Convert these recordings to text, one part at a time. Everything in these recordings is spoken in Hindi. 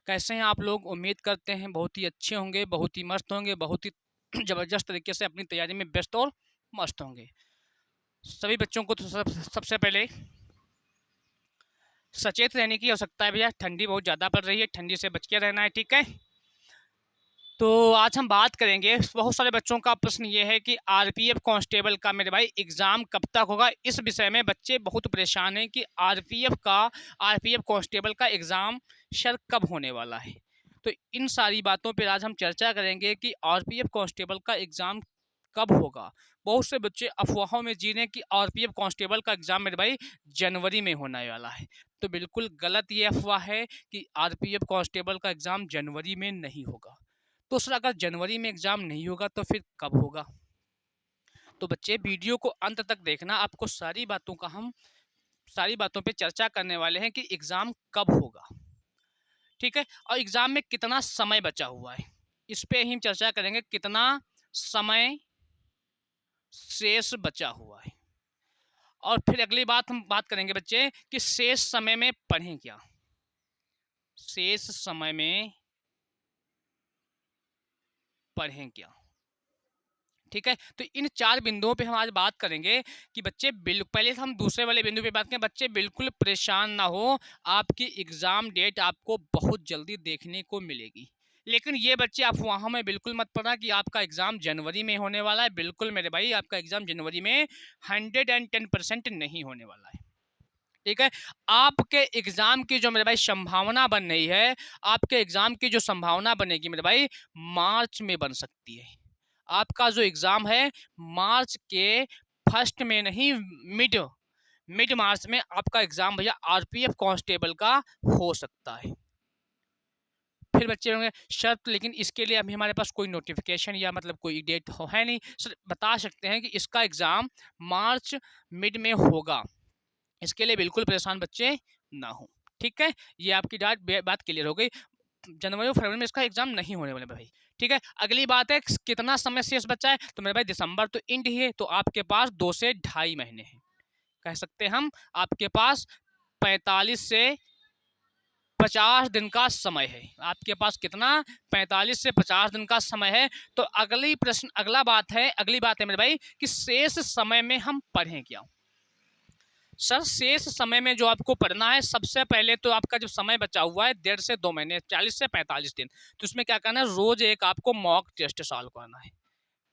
कैसे हैं आप लोग? उम्मीद करते हैं बहुत ही अच्छे होंगे, बहुत ही मस्त होंगे, बहुत ही ज़बरदस्त तरीके से अपनी तैयारी में व्यस्त और मस्त होंगे। सभी बच्चों को तो सबसे पहले सचेत रहने की आवश्यकता है भैया। ठंडी बहुत ज़्यादा पड़ रही है, ठंडी से बच के रहना है, ठीक है? तो आज हम बात करेंगे, बहुत सारे बच्चों का प्रश्न ये है कि आरपीएफ कांस्टेबल का मेरे भाई एग्ज़ाम कब तक होगा। इस विषय में बच्चे बहुत परेशान हैं कि आरपीएफ कांस्टेबल का एग्ज़ाम सर कब होने वाला है। तो इन सारी बातों पर आज हम चर्चा करेंगे कि आरपीएफ कांस्टेबल का एग्ज़ाम कब होगा। बहुत से बच्चे अफवाहों में जी रहे हैं कि आरपीएफ कांस्टेबल का एग्ज़ाम मेरे भाई जनवरी में होने वाला है। तो बिल्कुल गलत ये अफवाह है कि आरपीएफ कांस्टेबल का एग्ज़ाम जनवरी में नहीं होगा। तो सर अगर जनवरी में एग्ज़ाम नहीं होगा तो फिर कब होगा? तो बच्चे वीडियो को अंत तक देखना, आपको सारी बातों पे चर्चा करने वाले हैं कि एग्ज़ाम कब होगा, ठीक है? और एग्ज़ाम में कितना समय बचा हुआ है, इस पे ही हम चर्चा करेंगे, कितना समय शेष बचा हुआ है। और फिर अगली बात हम बात करेंगे बच्चे कि शेष समय में पढ़ें क्या? शेष समय में पढ़ें क्या? ठीक है, तो इन 4 बिंदुओं पे हम आज बात करेंगे कि बच्चे पहले हम दूसरे वाले बिंदु पे बात करें। बच्चे बिल्कुल परेशान ना हो, आपकी एग्ज़ाम डेट आपको बहुत जल्दी देखने को मिलेगी। लेकिन ये बच्चे अफवाहों में बिल्कुल मत पड़ना कि आपका एग्ज़ाम जनवरी में होने वाला है। बिल्कुल मेरे भाई, आपका एग्ज़ाम जनवरी में 110% नहीं होने वाला है, ठीक है? आपके एग्ज़ाम की जो मेरे भाई संभावना बन रही है, आपके एग्ज़ाम की जो संभावना बनेगी मेरे भाई, मार्च में बन सकती है। आपका जो एग्ज़ाम है मार्च के फर्स्ट में नहीं, मिड मिड मार्च में आपका एग्ज़ाम भैया आरपीएफ कांस्टेबल का हो सकता है। फिर बच्चे होंगे सर, लेकिन इसके लिए अभी हमारे पास कोई नोटिफिकेशन या मतलब कोई डेट है नहीं। सर बता सकते हैं कि इसका एग्ज़ाम मार्च मिड में होगा। इसके लिए बिल्कुल परेशान बच्चे ना हो, ठीक है? ये आपकी बात क्लियर हो गई। जनवरी और फरवरी में इसका एग्जाम नहीं होने वाले भाई, ठीक है? अगली बात है कितना समय शेष बचा है। तो मेरे भाई दिसंबर तो एंड ही है, तो आपके पास 2 से ढाई महीने हैं। कह सकते हैं हम, आपके पास 45 से 50 दिन का समय है। आपके पास कितना? 45 से 50 दिन का समय है। तो अगली बात है मेरे भाई कि शेष समय में हम पढ़ें क्या? सर शेष समय में जो आपको पढ़ना है, सबसे पहले तो आपका जो समय बचा हुआ है 1.5 से 2 महीने, 40 से 45 दिन। तो इसमें क्या करना है, रोज एक आपको मॉक टेस्ट सॉल्व करना है।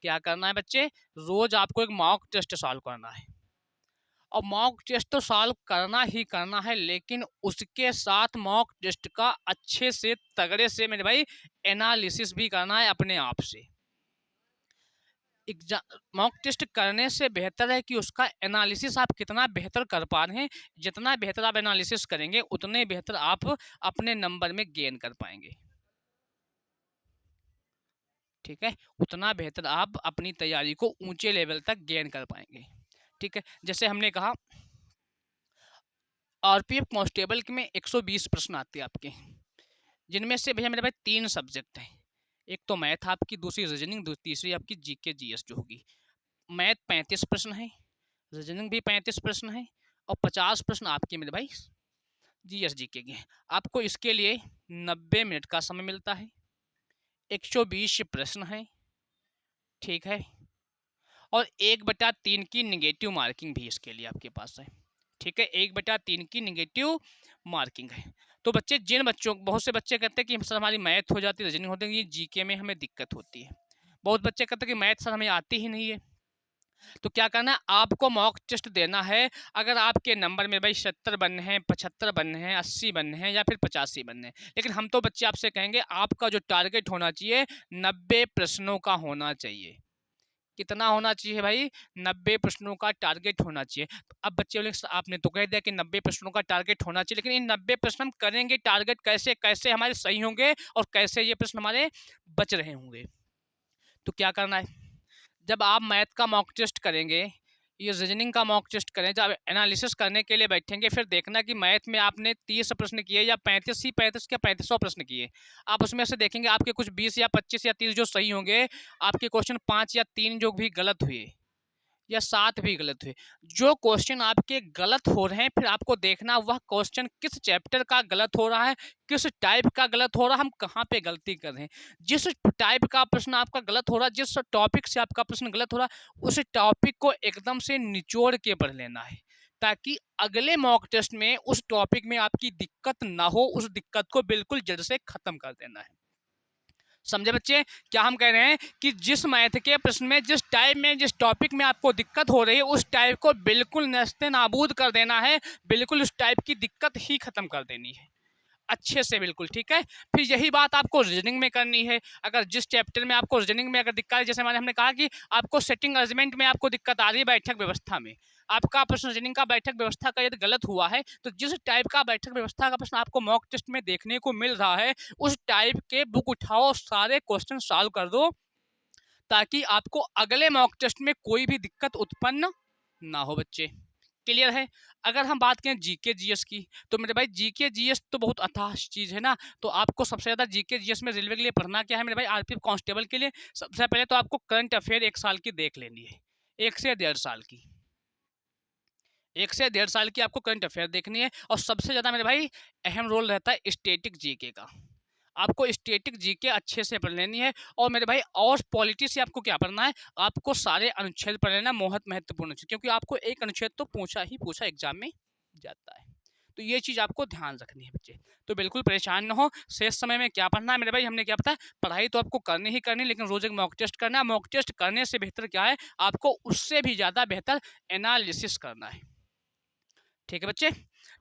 क्या करना है बच्चे? रोज आपको एक मॉक टेस्ट सॉल्व करना है। और मॉक टेस्ट तो सॉल्व करना ही करना है, लेकिन उसके साथ मॉक टेस्ट का अच्छे से तगड़े से मेरे भाई एनालिसिस भी करना है अपने आप से। मॉक टेस्ट करने से बेहतर है कि उसका एनालिसिस आप कितना बेहतर कर पा रहे हैं। जितना बेहतर आप एनालिसिस करेंगे, उतने बेहतर आप अपने नंबर में गेन कर पाएंगे, ठीक है? उतना बेहतर आप अपनी तैयारी को ऊंचे लेवल तक गेन कर पाएंगे, ठीक है? जैसे हमने कहा, आरपीएफ कांस्टेबल में 120 प्रश्न आते हैं आपके, जिनमें से भैया मेरे भाई 3 सब्जेक्ट हैं। एक तो मैथ आपकी, दूसरी रीजनिंग, तीसरी आपकी जीके जीएस जो होगी। मैथ 35 प्रश्न है, रीजनिंग भी 35 प्रश्न है, और 50 प्रश्न आपके मेरे भाई जीएस जीके के। आपको इसके लिए 90 मिनट का समय मिलता है। 120 प्रश्न है, ठीक है? और 1/3 की निगेटिव मार्किंग भी इसके लिए आपके पास है, ठीक है? 1/3 की निगेटिव मार्किंग है। तो बच्चे, बहुत से बच्चे कहते हैं कि सर हमारी मैथ हो जाती है, रीजनिंग होती है, ये जीके में हमें दिक्कत होती है। बहुत बच्चे कहते हैं कि मैथ सर हमें आती ही नहीं है। तो क्या करना है, आपको मॉक टेस्ट देना है। अगर आपके नंबर में भाई 70 बनने हैं, 75 बनने हैं, 80 बनने हैं, या फिर 85 बनने हैं, लेकिन हम तो बच्चे आपसे कहेंगे आपका जो टारगेट होना चाहिए 90 प्रश्नों का होना चाहिए। कितना होना चाहिए भाई? 90 प्रश्नों का टारगेट होना चाहिए। तो अब बच्चे बोले आपने तो कह दिया कि 90 प्रश्नों का टारगेट होना चाहिए, लेकिन इन 90 प्रश्न हम करेंगे टारगेट कैसे? कैसे हमारे सही होंगे और कैसे ये प्रश्न हमारे बच रहे होंगे? तो क्या करना है, जब आप मैथ का मॉक टेस्ट करेंगे, ये रीजनिंग का मॉक टेस्ट करें, जब एनालिसिस करने के लिए बैठेंगे, फिर देखना कि मैथ में आपने 30 प्रश्न किए या 35 क्या 3500 प्रश्न किए। आप उसमें से देखेंगे आपके कुछ 20 या 25 या 30 जो सही होंगे, आपके क्वेश्चन 5 या 3 जो भी गलत हुए, या 7 भी गलत हुए। जो क्वेश्चन आपके गलत हो रहे हैं, फिर आपको देखना वह क्वेश्चन किस चैप्टर का गलत हो रहा है, किस टाइप का गलत हो रहा है, हम कहाँ पे गलती कर रहे हैं। जिस टाइप का प्रश्न आपका गलत हो रहा है, जिस टॉपिक से आपका प्रश्न गलत हो रहा है, उस टॉपिक को एकदम से निचोड़ के पढ़ लेना है, ताकि अगले मॉक टेस्ट में उस टॉपिक में आपकी दिक्कत ना हो, उस दिक्कत को बिल्कुल जड़ से खत्म कर देना है। समझे बच्चे? क्या हम कह रहे हैं कि जिस मैथ के प्रश्न में, जिस टाइप में, जिस टॉपिक में आपको दिक्कत हो रही है, उस टाइप को बिल्कुल नस्ते नाबूद कर देना है, बिल्कुल उस टाइप की दिक्कत ही खत्म कर देनी है अच्छे से, बिल्कुल ठीक है। फिर यही बात आपको रीजनिंग में करनी है। अगर जिस चैप्टर में आपको रीजनिंग में अगर दिक्कत है, जैसे हमने कहा कि आपको सेटिंग अरेंजमेंट में आपको दिक्कत आ रही है, बैठक व्यवस्था में आपका प्रश्न रीजनिंग का बैठक व्यवस्था का यदि गलत हुआ है, तो जिस टाइप का बैठक व्यवस्था का प्रश्न आपको मॉक टेस्ट में देखने को मिल रहा है, उस टाइप के बुक उठाओ, सारे क्वेश्चन सॉल्व कर दो, ताकि आपको अगले मॉक टेस्ट में कोई भी दिक्कत उत्पन्न ना हो बच्चे। क्लियर है? अगर हम बात करें जीके जीएस की, तो मेरे भाई जीके जीएस तो बहुत अथाह चीज़ है ना। तो आपको सबसे ज़्यादा जीके जीएस में रेलवे के लिए पढ़ना क्या है मेरे भाई, आरपीएफ कांस्टेबल के लिए सबसे पहले तो आपको करंट अफेयर 1 साल की देख लेनी है, 1 से 1.5 साल की, 1 से 1.5 साल की आपको करंट अफेयर देखनी है। और सबसे ज़्यादा मेरे भाई अहम रोल रहता है स्टैटिक जीके का, आपको स्टैटिक जीके अच्छे से पढ़ लेनी है। और मेरे भाई और पॉलिटी से आपको क्या पढ़ना है, आपको सारे अनुच्छेद पढ़ लेना, बहुत महत्वपूर्ण है, क्योंकि आपको एक अनुच्छेद तो पूछा ही पूछा एग्जाम में जाता है। तो ये चीज़ आपको ध्यान रखनी है बच्चे। तो बिल्कुल परेशान न हो, शेष समय में क्या पढ़ना है मेरे भाई, हमने क्या पता, पढ़ाई तो आपको करनी ही करनी, लेकिन रोज एक मॉक टेस्ट करना है। मॉक टेस्ट करने से बेहतर क्या है, आपको उससे भी ज़्यादा बेहतर एनालिसिस करना है। ठीक है बच्चे?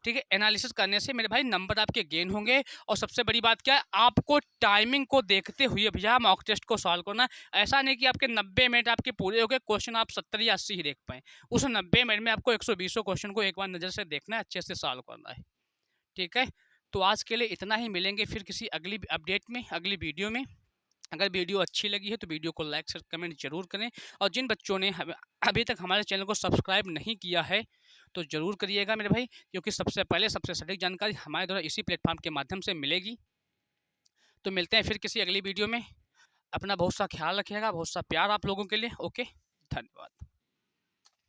ठीक है, एनालिसिस करने से मेरे भाई नंबर आपके गेन होंगे। और सबसे बड़ी बात क्या है, आपको टाइमिंग को देखते हुए भैया मॉक टेस्ट को सॉल्व करना है। ऐसा नहीं कि आपके 90 मिनट आपके पूरे हो गए, क्वेश्चन आप 70 या 80 ही देख पाए। उस 90 मिनट में आपको 120 क्वेश्चन को एक बार नज़र से देखना है, अच्छे से सॉल्व करना है। ठीक है, तो आज के लिए इतना ही, मिलेंगे फिर किसी अगली अपडेट में, अगली वीडियो में। अगर वीडियो अच्छी लगी है तो वीडियो को लाइक शेयर कमेंट जरूर करें। और जिन बच्चों ने अभी तक हमारे चैनल को सब्सक्राइब नहीं किया है, तो ज़रूर करिएगा मेरे भाई, क्योंकि सबसे पहले सबसे सटीक जानकारी हमारे द्वारा इसी प्लेटफॉर्म के माध्यम से मिलेगी। तो मिलते हैं फिर किसी अगली वीडियो में। अपना बहुत सा ख्याल रखिएगा, बहुत सा प्यार आप लोगों के लिए। ओके, धन्यवाद।